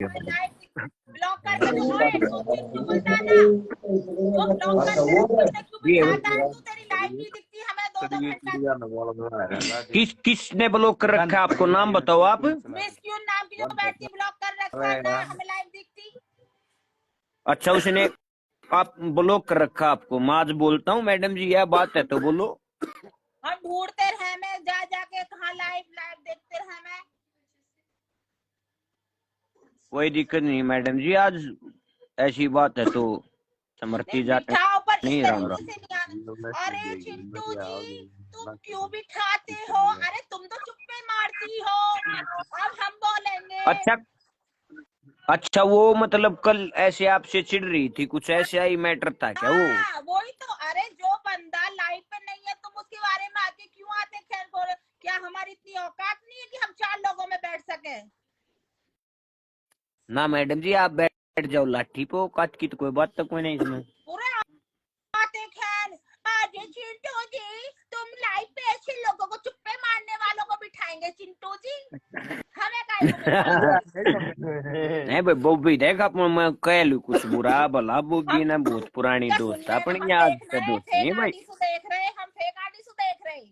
हमें live block करके जो है तो चिंटू गुलदाना वो ब्लॉक करके हमने क्यों बिठाता है? तू तेरी लाइव नहीं दिखती हमें 2-2 घंटा। किसने ब्लॉक कर रखा है आपको? नाम बताओ आप। मिस क्यों नाम की जो बैठती ब्लॉक कर रखा है ना, हमें लाइव दिखती। अच्छा, उसने आप ब्लॉक कर रखा आपको? मैं आज बोलता हूँ मैडम जी, यह बात है तो बोलो। हम ढूंढते रहे मैं जा जाके कहाँ लाइव देखते रहे मैं। कोई दिक्कत नहीं मैडम जी, आज ऐसी बात है तो समर्थी जाते नहीं राम राम। अरे चिंटू जी तुम क्यों बिठाते हो? अरे तुम तो चुप्पे मारती हो। अब हम बोलेंगे। अच्छा वो मतलब कल ऐसे आपसे चिढ़ रही थी, कुछ ऐसा ही मैटर था क्या वो? वही तो। अरे जो बंदा लाइव पे नहीं है तुम उसके बारे में आके क्यों आते खैर बोल? क्या हमारी इतनी औकात नहीं है कि हम 4 लोगों में बैठ सके? ना मैडम जी, आप बैठ जाओ लाठी पे, औकात की तो कोई बात तो कोई नहीं इसमें। पूरे आते खैर। अरे चिंटू जी तुम लाइव पे ऐसे लोगों को चुप्पे मारने वालों को बिठाएंगे चिंटू जी? हमें काहे को बिठाएंगे? नहीं भाई बॉबी देख आप, मैं कह लू कुछ बुरा भला, बॉबी ना बहुत पुरानी दोस्त है अपनी, आज का दोस्त नहीं भाई। देख रहे हम फेक आर्टिस्ट देख रहे।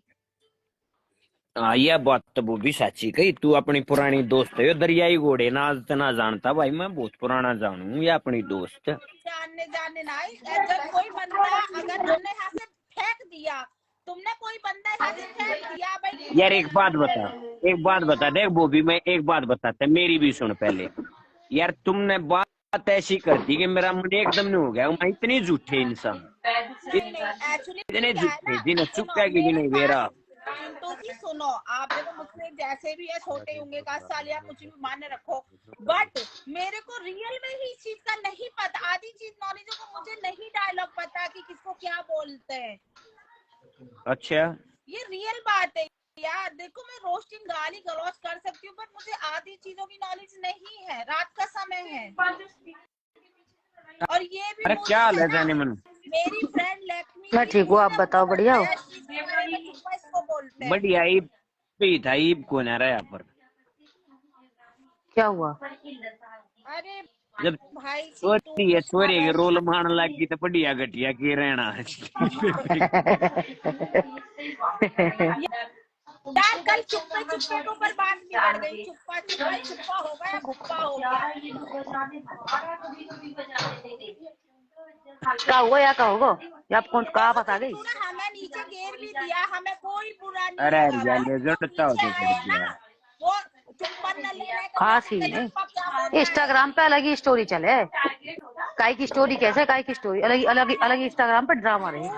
हाँ यह बात तो वो भी सच्ची कही, तू अपनी पुरानी दोस्त है। दरियाई घोड़े ना आज तना जानता भाई, मैं बहुत पुराना जानू ये अपनी दोस्त। जानने ना जब कोई बंदा अगर हमने यहाँ से फेंक दिया, तुमने कोई बंदा यहाँ से फेंक दिया भाई। यार एक बात बता देख बॉबी, मैं एक बात बताता, मेरी भी सुन पहले। यार तुमने बात ऐसी कर दी कि मेरा मन एकदम नहीं हो गया। मैं इतने झूठे इंसान, इतने झूठे जिन्हें चुपया की भी नहीं मेरा। चिंटू जी सुनो, आप देखो मुझसे जैसे भी है छोटे होंगे का साल या कुछ भी मान्य रखो, बट मेरे को रियल में ही इस चीज का नहीं पता। आधी चीज नॉलेज को मुझे नहीं डायलॉग पता कि किसको क्या बोलते हैं। अच्छा ये रियल बात है यार। देखो मैं रोस्टिंग गाली गलौज कर सकती हूँ बट मुझे आधी चीजों की नॉलेज नहीं है। रात का समय है और ये भी क्या हाल है जाने मन? मेरी फ्रेंड लक्ष्मी, मैं ठीक हूँ, आप बताओ? बढ़िया हो? इसको बोलते हैं बढ़िया। ईब भी था, ईब कौन आ रहा है यहाँ पर? क्या हुआ? अरे जब भाई छोरी के रोल मान लगी तो बढ़िया घटिया के रहना। यार कल चुप्पे के ऊपर बात बिगड़ गई। चुप्पा हो गया, गुप्पा हो गया। क्या हुआ या क्या होगा? या आप कौन कहाँ फंसा गई? हमें नीचे घेर भी दिया, हमें कोई बुरा नहीं अरे लगा। वो खास ही नहीं। इंस्टाग्राम पे अलग ही स्टोरी चले। काई की स्टोरी कैसे? काई की स्टोरी अलग अलग अलग इंस्टाग्राम पे ड्रामा रहे।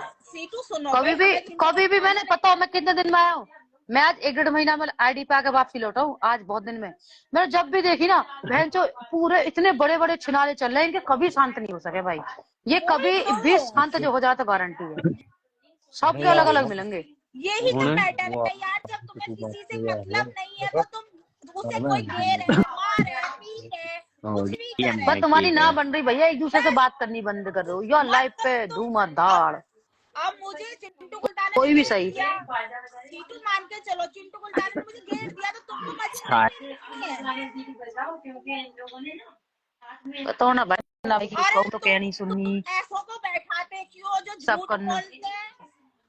कभी भी मैंने पता हो मैं कितने दिन में आया हूँ? मैं आज 1-1.5 महीना में आईडी पे आके वापसी लौटा हूँ। आज बहुत दिन में मैंने जब भी देखी ना बहन चो पूरे इतने बड़े बड़े छिनारे चल रहे हैं, इनके कभी शांत नहीं हो सके भाई। ये कभी भी शांत जो हो जाता गारंटी है। सबके अलग अलग मिलेंगे। यही तो पैटर्न है यार। जब तुम्हें किसी से मतलब नहीं है तो तुम उसे कोई घेर है, मार है, पीट है, कुछ भी कर है। बस तुम्हारी ना बन रही भैया, एक दूसरे से बात करनी बंद कर दो। यार लाइफ पे धूमाधाड़। अब मुझे चिंटू गुलदान कोई भी सही सीटू मान के चलो, चिंटू गुलदान ने मुझे घेर दिया तो तुमको मजा बताओ ना भाई, ना तो क्या नहीं सुननी। ऐसों को बैठाते क्यों जो सब झूठ करना। बोलते हैं?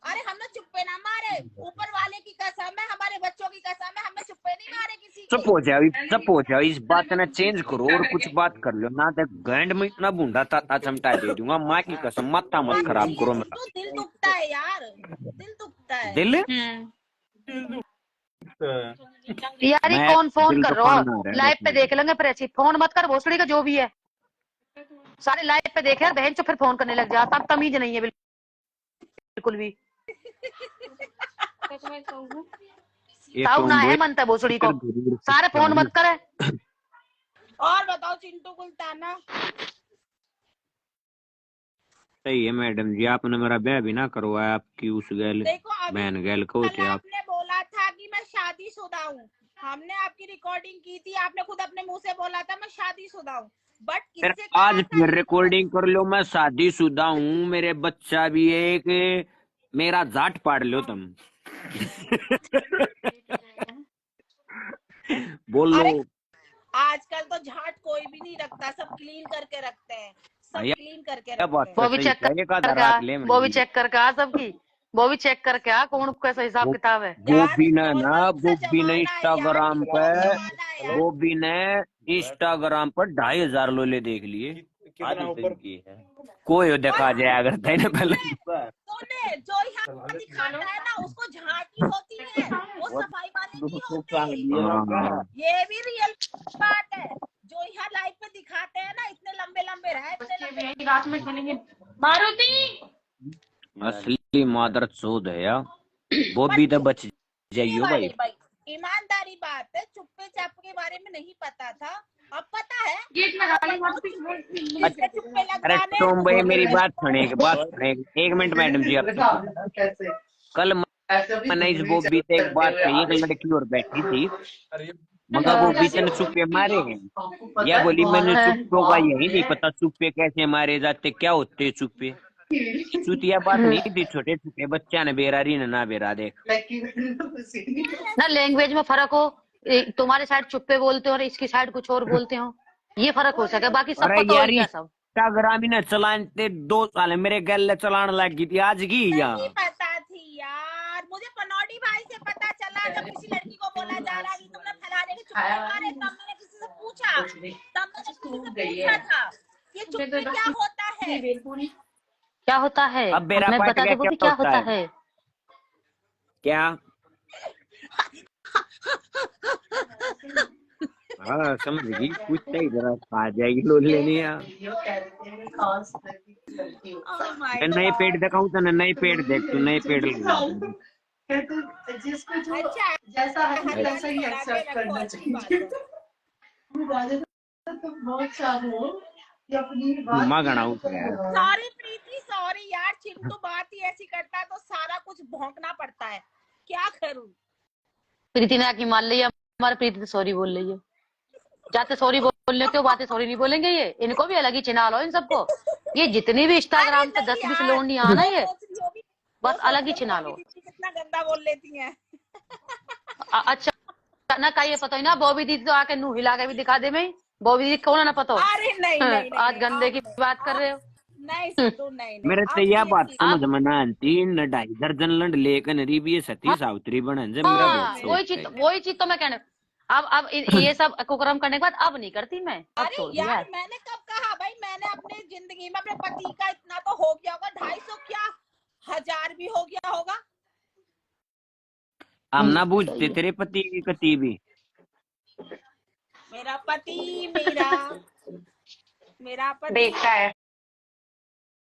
अरे हमने चुप्पे ना मारे, ऊपर वाले की कसम है, हमारे बच्चों की कसम है, हमने चुप्पे नहीं मारे किसी चुप हो जाओ, इस बात ना चेंज करो और कुछ बात कर लो ना। तो गैंड में इतना बूंदा था चमटा दे दूंगा, माँ की कसम। मत खराब करो मेरा। दिल दुखता है यार, दिल दुखता है। दिल यार ये कौन फोन कर रहा हो? लाइव पे देख लेंगे फिर। ऐसी फोन मत कर भोसड़ी का जो भी है। सारे लाइव पे देखे बहन चो फिर फोन करने लग जाता। अब तमीज नहीं है बिल्कुल भी। ताऊ ना है मनता भोसड़ी को। सारे फोन मत करे। और बताओ चिंटू गुलताना। सही है मैडम जी, आपने मेरा ब्याह भी ना करवाया। आपकी उस गैल बहन गैल को थे आप। आपने बोला था कि मैं शादीशुदा हूँ। हमने आपकी रिकॉर्डिंग की थी, आपने खुद अपने मुंह से बोला था मैं शादीशुदा हूँ। बट फिर आज फिर रिकॉर्डिंग कर लो, मैं शादीशुदा हूँ, मेरे बच्चा भी है एक, मेरा जाट पाड़ लो तुम। बोलो। आजकल तो झाट कोई भी नहीं रखता, सब क्लीन करके रखते हैं, सब या- क्लीन करके क्या बात रखते वो हैं। भी चेक कर, वो भी चेक करके आ सबकी, वो भी चेक करके आ कौन कैसा हिसाब किताब है। वो यार भी ना कौन सा वो भी ना जमाना है यार, इंस्टाग्राम पे, टिकटॉक जमाना है यार। वो भी ने इंस्टाग्राम पर 2,500 लोले देख लिए। कितना ऊपर कोई दिखा जाए अगर तैने पहले तूने जो यहाँ दिखाता है ना उसको झांकी होती है, वो सफाई वाले नहीं होते। हाँ। ये भी रियल बात है, जो यहाँ लाइव पे दिखाते हैं ना इतने लंबे लंबे रहे, इतने लंबे रात में खेलेंगे मारुति। असली मादर चोद है यार, वो भी तो बच जाइयो भाई। भाई ईमानदारी बात है, चुप्पे चाप के बारे में नहीं पता था, अब पता है। चुप्पे अरे लगवाने तुम भाई मेरी बात सुने, एक मिनट मैडम जी, आप कल मैंने इस बॉबी से एक बात कही, एक लड़की और बैठी थी, मगर बॉबी तेने चुप्पे मारे हैं या बोली मैंने चुप्पो का यही नहीं पता चुप्पे कैसे मारे जाते, क्या होते चुप्पे। चुतिया बात नहीं थी, छोटे छोटे बच्चा ने बेरा रही ना बेरा देख ना लैंग्वेज में फर्क हो, तुम्हारे साइड चुप्पे बोलते हो और इसकी साइड कुछ और बोलते हो, ये फर्क हो सके, बाकी सब अरे पता हो यार गया सब। इंस्टाग्राम ही ना चलाते 2 साल मेरे गल चलाने लग गई थी, आज की या नहीं पता थी यार, मुझे पनौटी भाई से पता चला, जब किसी लड़की को बोला जा रहा कि तुमने फलाने के चुप्पे मारे, तब मैंने किसी से पूछा, तब मैंने किसी से पूछा था ये चुप्पे क्या होता है, क्या होता है, अब मेरा मैं पार्ट बता क्या दो वो भी क्या होता है। क्या। हाँ समझ गई, कुछ नहीं जरा आ जाएगी लोल लेनी यार। Oh my नए God। पेड़ दिखाऊं तो नए पेड़ देख, तू नए पेड़ लगा। अच्छा जैसा है हरियाली वैसा ही बना के एक्सेप्ट रखो, करना अच्छी बात है। चाहिए। तुम बहुत चाहो कि अपनी बात मगना उठा यार। सॉरी प्रीति, सॉरी यार, चिंटू बात ही ऐसी करता है तो सारा कुछ भौंकना पड़ता है, क्या करूं। प्रीति ने आके मान लिया, हमारे प्रीति सॉरी बोल रही है, जाते सॉरी बोलने क्यों बातें सॉरी नहीं बोलेंगे, ये इनको भी अलग ही चिन्हा लो इन सबको, ये जितनी भी इंस्टाग्राम पे 10-20 लोंडियां आना ये बस अलग ही चिन्हा लो। कितना गंदा बोल लेती हैं। अच्छा ना का ये पता ही ना, बॉबी दीदी तो आके नू हिला के भी दिखा दे, मैं बॉबी दीदी कौन ना पता हो। अरे नहीं नहीं आज गंदे की बात कर रहे हो। नहीं सिद्धू, नहीं मेरे अब से यह ये बात चीज- समझ में ना आती, न 2.5 दर्जन लंड लेकर री भी सती सावित्री बनन जे मेरा हाँ, बहुत वही चीज तो मैं कहने, अब ये सब कुकर्म करने के बाद अब नहीं करती मैं, अब अरे छोड़ दिया यार है। मैंने कब कहा भाई, मैंने अपने जिंदगी में अपने पति का इतना तो हो गया होगा, 250 क्या 1000 भी हो गया होगा। हम ना बूझते तेरे पति की कती भी। मेरा पति मेरा पति देखता है